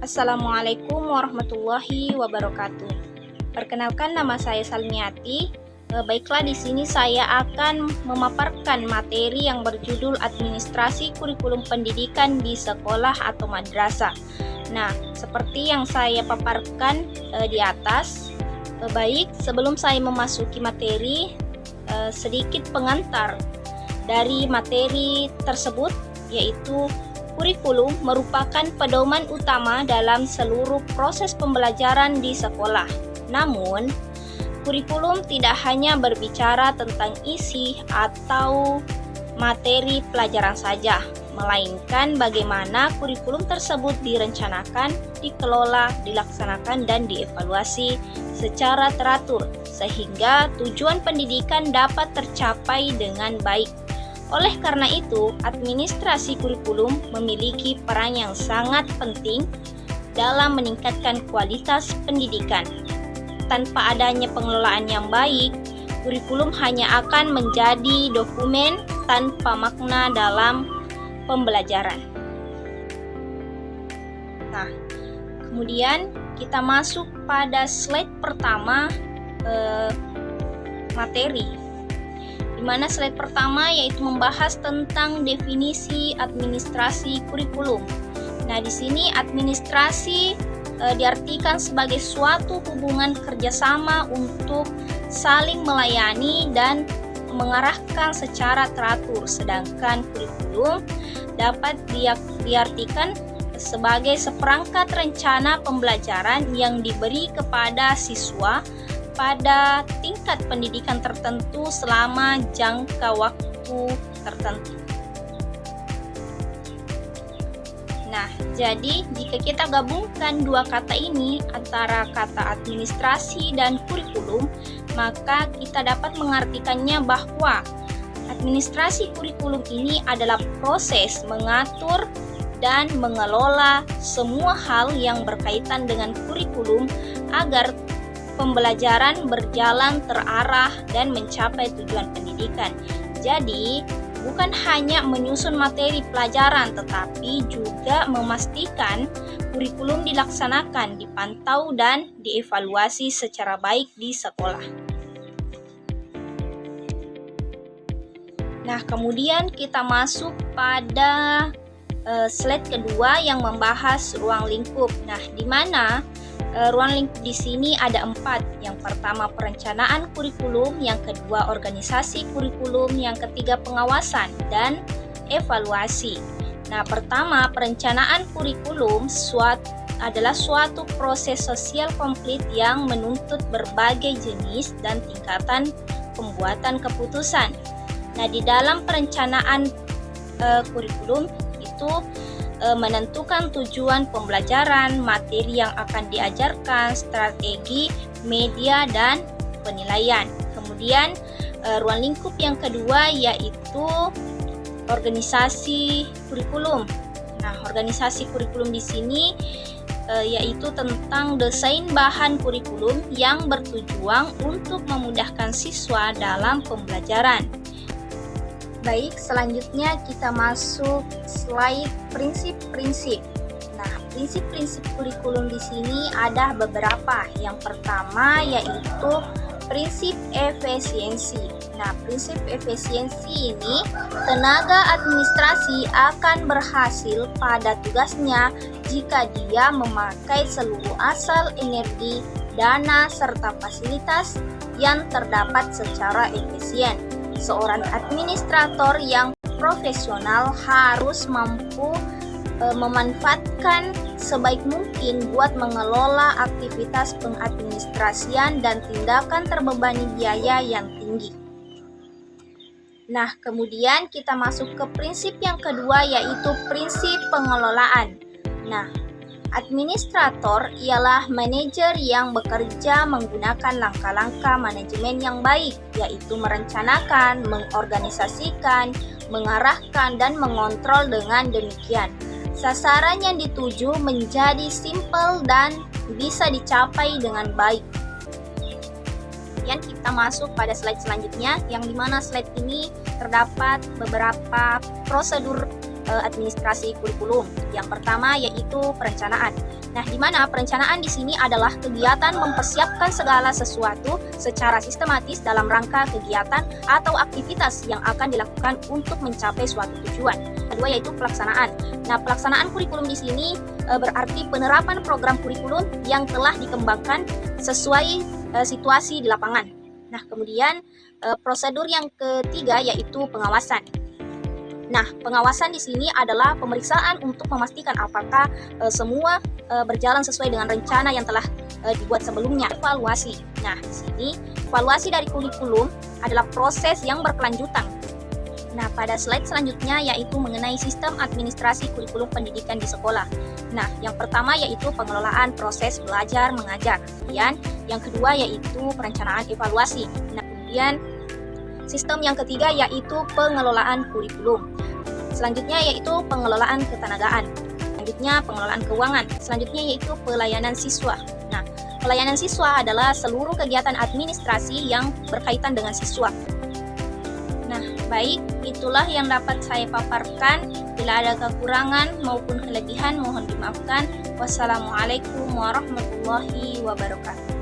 Assalamualaikum warahmatullahi wabarakatuh. Perkenalkan, nama saya Salmiati. Baiklah, di sini saya akan memaparkan materi yang berjudul Administrasi Kurikulum Pendidikan di Sekolah atau Madrasah. Nah, seperti yang saya paparkan di atas. Baik, sebelum saya memasuki materi, sedikit pengantar dari materi tersebut, yaitu kurikulum merupakan pedoman utama dalam seluruh proses pembelajaran di sekolah. Namun, kurikulum tidak hanya berbicara tentang isi atau materi pelajaran saja, melainkan bagaimana kurikulum tersebut direncanakan, dikelola, dilaksanakan, dan dievaluasi secara teratur, sehingga tujuan pendidikan dapat tercapai dengan baik. Oleh karena itu, administrasi kurikulum memiliki peran yang sangat penting dalam meningkatkan kualitas pendidikan. Tanpa adanya pengelolaan yang baik, kurikulum hanya akan menjadi dokumen tanpa makna dalam pembelajaran. Nah, kemudian kita masuk pada slide pertama, materi. Di mana slide pertama yaitu membahas tentang definisi administrasi kurikulum. Nah, di sini administrasi diartikan sebagai suatu hubungan kerjasama untuk saling melayani dan mengarahkan secara teratur, sedangkan kurikulum dapat diartikan sebagai seperangkat rencana pembelajaran yang diberi kepada siswa pada tingkat pendidikan tertentu selama jangka waktu tertentu. Nah, jadi jika kita gabungkan dua kata ini antara kata administrasi dan kurikulum, maka kita dapat mengartikannya bahwa administrasi kurikulum ini adalah proses mengatur dan mengelola semua hal yang berkaitan dengan kurikulum agar pembelajaran berjalan terarah dan mencapai tujuan pendidikan. Jadi, bukan hanya menyusun materi pelajaran, tetapi juga memastikan kurikulum dilaksanakan, dipantau, dan dievaluasi secara baik di sekolah. Nah, kemudian kita masuk pada slide kedua yang membahas ruang lingkup. Nah, di mana ruang lingkup di sini ada 4. Yang pertama perencanaan kurikulum, yang kedua organisasi kurikulum, yang ketiga pengawasan dan evaluasi. Nah, pertama perencanaan kurikulum adalah suatu proses sosial komplit yang menuntut berbagai jenis dan tingkatan pembuatan keputusan. Nah, di dalam perencanaan kurikulum itu menentukan tujuan pembelajaran, materi yang akan diajarkan, strategi, media, dan penilaian. Kemudian ruang lingkup yang kedua yaitu organisasi kurikulum. Nah, organisasi kurikulum di sini yaitu tentang desain bahan kurikulum yang bertujuan untuk memudahkan siswa dalam pembelajaran. Baik, selanjutnya kita masuk slide prinsip-prinsip. Nah, prinsip-prinsip kurikulum di sini ada beberapa. Yang pertama yaitu prinsip efisiensi. Nah, prinsip efisiensi ini, tenaga administrasi akan berhasil pada tugasnya jika dia memakai seluruh asal energi, dana, serta fasilitas yang terdapat secara efisien. Seorang administrator yang profesional harus mampu memanfaatkan sebaik mungkin buat mengelola aktivitas pengadministrasian dan tindakan terbebani biaya yang tinggi. Nah, kemudian kita masuk ke prinsip yang kedua yaitu prinsip pengelolaan. Nah, administrator ialah manajer yang bekerja menggunakan langkah-langkah manajemen yang baik, yaitu merencanakan, mengorganisasikan, mengarahkan, dan mengontrol. Dengan demikian, sasaran yang dituju menjadi simpel dan bisa dicapai dengan baik. Kemudian kita masuk pada slide selanjutnya, yang dimana slide ini terdapat beberapa prosedur administrasi kurikulum. Yang pertama yaitu perencanaan. Nah, di mana perencanaan di sini adalah kegiatan mempersiapkan segala sesuatu secara sistematis dalam rangka kegiatan atau aktivitas yang akan dilakukan untuk mencapai suatu tujuan. Kedua yaitu pelaksanaan. Nah, pelaksanaan kurikulum di sini berarti penerapan program kurikulum yang telah dikembangkan sesuai situasi di lapangan. Nah, kemudian prosedur yang ketiga yaitu pengawasan. Nah, pengawasan di sini adalah pemeriksaan untuk memastikan apakah semua berjalan sesuai dengan rencana yang telah dibuat sebelumnya. Evaluasi. Nah, di sini evaluasi dari kurikulum adalah proses yang berkelanjutan. Nah, pada slide selanjutnya yaitu mengenai sistem administrasi kurikulum pendidikan di sekolah. Nah, yang pertama yaitu pengelolaan proses belajar mengajar. Kemudian, yang kedua yaitu perencanaan evaluasi. Nah, kemudian sistem yang ketiga yaitu pengelolaan kurikulum. Selanjutnya yaitu pengelolaan ketenagaan. Selanjutnya pengelolaan keuangan. Selanjutnya yaitu pelayanan siswa. Nah, pelayanan siswa adalah seluruh kegiatan administrasi yang berkaitan dengan siswa. Nah, baik, itulah yang dapat saya paparkan. Bila ada kekurangan maupun kelebihan mohon dimaafkan. Wassalamualaikum warahmatullahi wabarakatuh.